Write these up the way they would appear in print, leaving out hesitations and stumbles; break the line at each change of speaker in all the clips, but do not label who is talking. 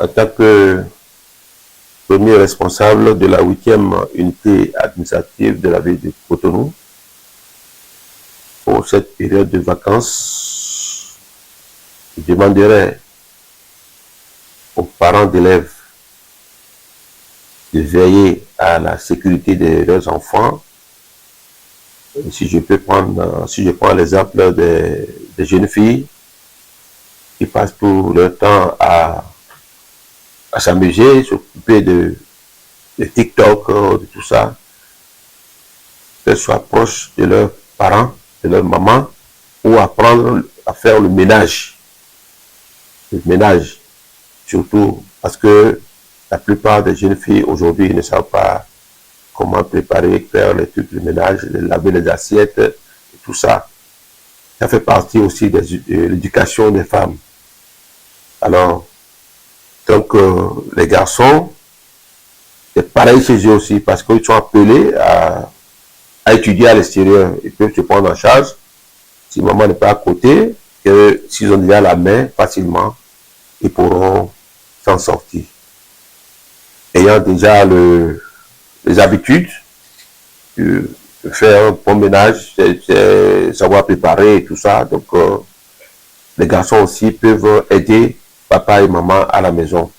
en tant que premier responsable de la 8e unité administrative de la ville de Cotonou, pour cette période de vacances, je demanderai aux parents d'élèves de veiller à la sécurité de leurs enfants. Si je prends l'exemple des jeunes filles qui passent tout leur temps à s'amuser, s'occuper de TikTok, de tout ça, qu'elles soient proches de leurs parents, de leur maman, ou apprendre à faire le ménage. Le ménage, surtout parce que la plupart des jeunes filles aujourd'hui ne savent pas comment préparer, faire les trucs de ménage, laver les assiettes, et tout ça. Ça fait partie aussi de l'éducation des femmes. Alors, donc les garçons, c'est pareil chez eux aussi, parce qu'ils sont appelés à étudier à l'extérieur. Ils peuvent se prendre en charge, si maman n'est pas à côté, que s'ils ont déjà la main, facilement, ils pourront s'en sortir. Ayant déjà les habitudes de faire un bon ménage, savoir préparer et tout ça, donc les garçons aussi peuvent aider papa et maman à la maison.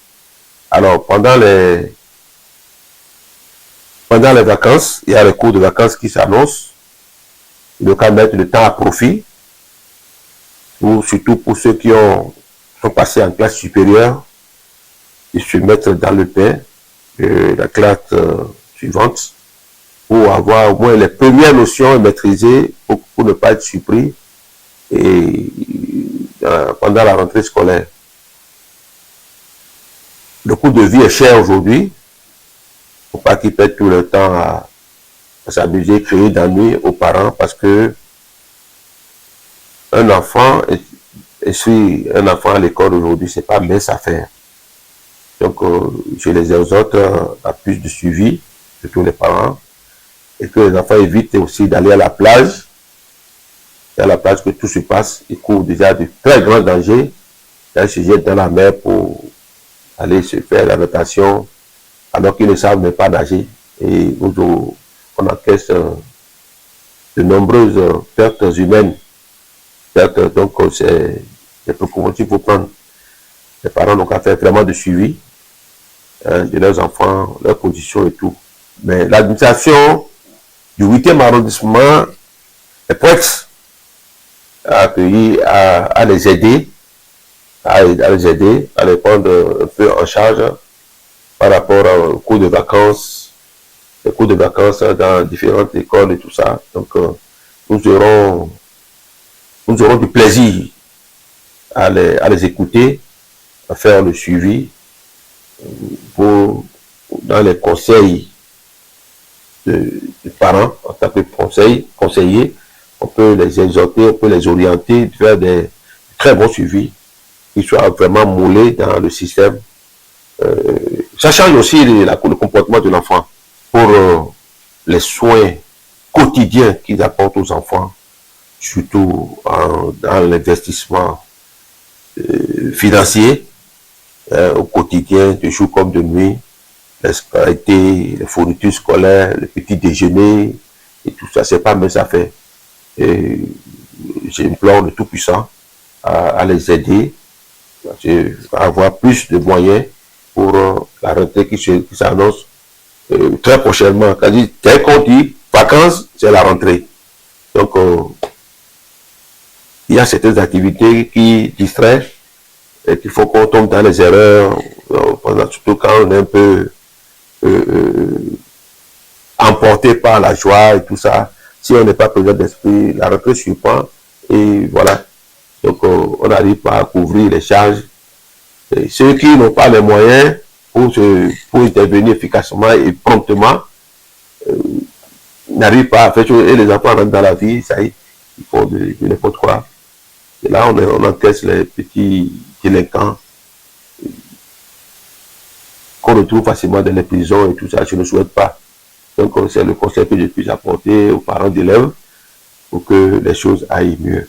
Alors, pendant les vacances, il y a les cours de vacances qui s'annoncent. Il faut mettre le temps à profit, surtout pour ceux qui sont passés en classe supérieure, et se mettre dans le pain de la classe suivante, pour avoir au moins les premières notions maîtrisées, pour ne pas être surpris pendant la rentrée scolaire. Le coût de vie est cher aujourd'hui. Il ne faut pas qu'ils perdent tout le temps à s'amuser, créer d'ennuis aux parents, parce que un enfant à l'école aujourd'hui, c'est pas mince affaire. Donc, je les exhorte à plus de suivi de tous les parents, et que les enfants évitent aussi d'aller à la plage. C'est à la plage que tout se passe. Ils courent déjà de très grands dangers. Ils se jettent dans la mer pour aller se faire la natation, alors qu'ils ne savent même pas nager. Et on encaisse de nombreuses pertes humaines. Donc, c'est des précautions qu'il faut prendre. Les parents n'ont qu'à faire vraiment de suivi de leurs enfants, leurs conditions et tout. Mais l'administration du 8e arrondissement est prête à accueillir, à les aider, à les prendre un peu en charge par rapport aux cours de vacances, les cours de vacances dans différentes écoles et tout ça. Donc, nous aurons du plaisir à les écouter, à faire le suivi, dans les conseils des parents, en tant que conseillers, on peut les exhorter, on peut les orienter, faire des très bons suivis, qui soient vraiment moulés dans le système. Ça change aussi le comportement de l'enfant pour les soins quotidiens qu'ils apportent aux enfants, surtout dans l'investissement financier au quotidien, de jour comme de nuit, les scolarités, les fournitures scolaires, le petit déjeuner et tout ça, c'est pas même ça fait. J'implore le Tout-Puissant à les aider, à avoir plus de moyens pour la rentrée qui s'annonce très prochainement. Dès qu'on dit vacances, c'est la rentrée. Donc, il y a certaines activités qui distraient et qu'il faut qu'on tombe dans les erreurs, surtout quand on est un peu emporté par la joie et tout ça. Si on n'est pas présent d'esprit, la rentrée surprend et voilà. Donc, on n'arrive pas à couvrir les charges. Et ceux qui n'ont pas les moyens pour intervenir efficacement et promptement n'arrivent pas à faire chose. Et les enfants rentrent dans la vie, ça y est, ils font de n'importe quoi. Et là, on encaisse les petits délinquants qu'on retrouve facilement dans les prisons et tout ça. Je ne souhaite pas. Donc, c'est le conseil que je puisse apporter aux parents d'élèves pour que les choses aillent mieux.